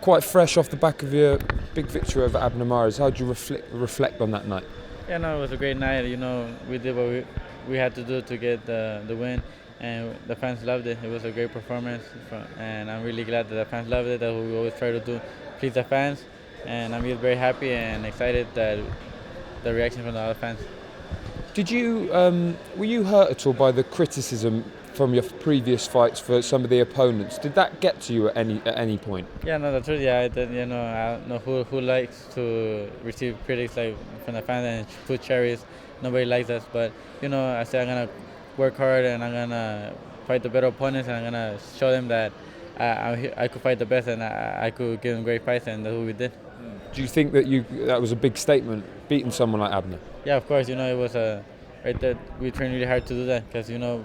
quite fresh off the back of your big victory over Abner Mares. How do you reflect on that night? Yeah, no, it was a great night. We did what we had to do to get the win, and the fans loved it. It was a great performance, and I'm really glad that the fans loved it. That we always try to do, please the fans, and I'm just very happy and excited that the reaction from the other fans. Did you were you hurt at all by the criticism from your previous fights for some of the opponents? Did that get to you at any point? Yeah, no, the truth, yeah, I did, I don't know who likes to receive critics like from the fans and put cherries. Nobody likes us, but I said I'm gonna work hard and I'm gonna fight the better opponents and I'm gonna show them that I could fight the best and I could give them great fights, and that's what we did. Do you think that was a big statement, beating someone like Abner? Yeah, of course. It was right there. We trained really hard to do that because we know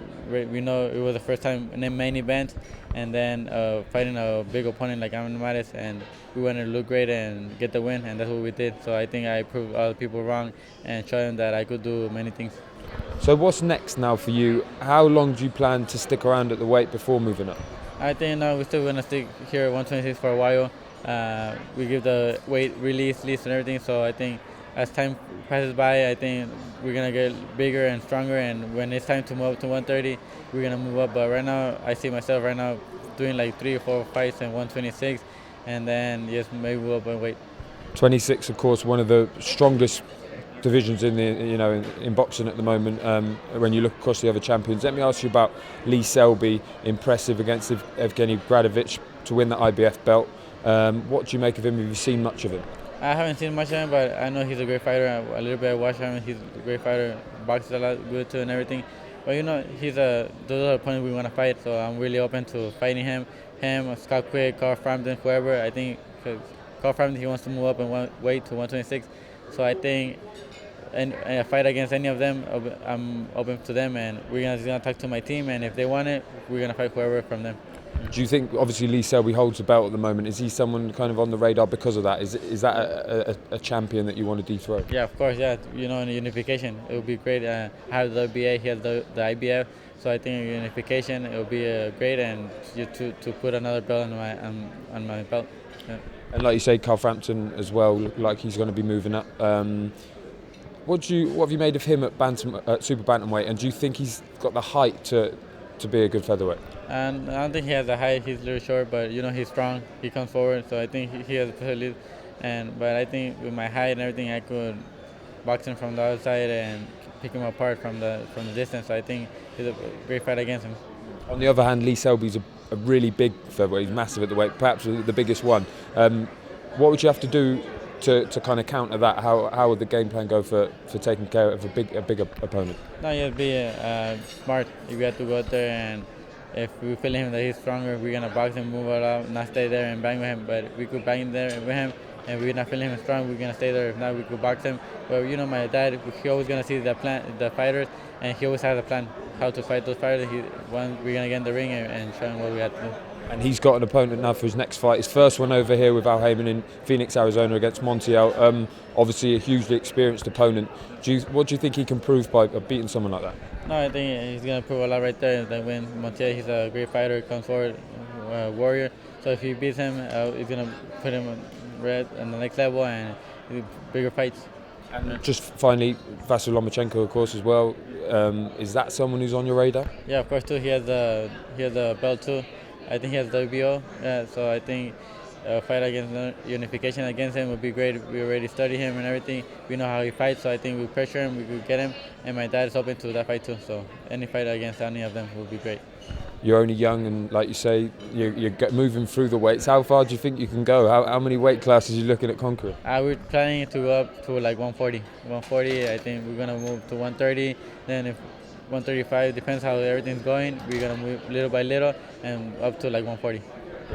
it was the first time in a main event, and then fighting a big opponent like Abner Mares, and we wanted to look great and get the win, and that's what we did. So I think I proved other people wrong and showed them that I could do many things. So what's next now for you? How long do you plan to stick around at the weight before moving up? I think we're still gonna stick here at 126 for a while. We give the weight release list and everything, so I think as time passes by, I think we're gonna get bigger and stronger, and when it's time to move up to 130, we're gonna move up. But right now, I see myself right now doing like 3 or 4 fights in 126, and then just maybe move up in weight. 26, of course, one of the strongest divisions in in boxing at the moment. When you look across the other champions, let me ask you about Lee Selby. Impressive against Evgeny Bradovich to win the IBF belt. What do you make of him? Have you seen much of him? I haven't seen much of him, but I know he's a great fighter. A little bit I watch him. He's a great fighter. Boxes a lot good too and everything. But those are the opponents we want to fight. So I'm really open to fighting him, Scott Quigg, Carl Frampton, whoever. I think Carl Frampton, he wants to move up in weight to 126. So I think and a fight against any of them, I'm open to them, and we're gonna talk to my team, and if they want it, we're gonna fight whoever from them. Do you think, obviously Lee Selby holds the belt at the moment, is he someone kind of on the radar because of that? Is that a champion that you want to dethrone? Yeah, of course, yeah. In unification, it would be great. I have the WBA, he has the IBF, so I think in unification it would be great, and to put another belt on my belt. Yeah. And like you say, Carl Frampton as well, look like he's going to be moving up. What have you made of him at super bantamweight, and do you think he's got the height to be a good featherweight? And I don't think he has the height. He's a little short, but he's strong. He comes forward, so I think he has a potential. But I think with my height and everything, I could box him from the outside and pick him apart from the distance. So I think he's a great fight against him. On the other hand, Lee Selby's a really big featherweight. He's massive at the weight, perhaps the biggest one. What would you have to do to kind of counter that? How would the game plan go for taking care of a bigger opponent? No, you have to be smart. You have to go out there, and if we feel him that he's stronger, we're gonna box him, move it out, not stay there and bang with him. But we could bang there with him, and we're not feeling him strong, we're gonna stay there. If not, we could box him. But my dad, he always gonna see the fighters, and he always has a plan how to fight those fighters. We're gonna get in the ring and show him what we have to do. And he's got an opponent now for his next fight. His first one over here with Al Heyman in Phoenix, Arizona against Montiel. Obviously a hugely experienced opponent. What do you think he can prove by beating someone like that? No, I think he's going to prove a lot right there. That when Montiel, he's a great fighter, comes forward, warrior. So if he beats him, he's going to put him on the next level and bigger fights. And just finally, Vasyl Lomachenko, of course, as well. Is that someone who's on your radar? Yeah, of course, too. He has the belt, too. I think he has WBO, so I think a fight against unification against him would be great. We already studied him and everything. We know how he fights, so I think we pressure him, we could get him, and my dad is open to that fight too. So any fight against any of them would be great. You're only young, and like you say, you're moving through the weights. How far do you think you can go? How many weight classes are you looking at conquering? We're planning to go up to like 140. 140, I think we're gonna move to 130. Then if 135, depends how everything's going, we're gonna move little by little and up to like 140.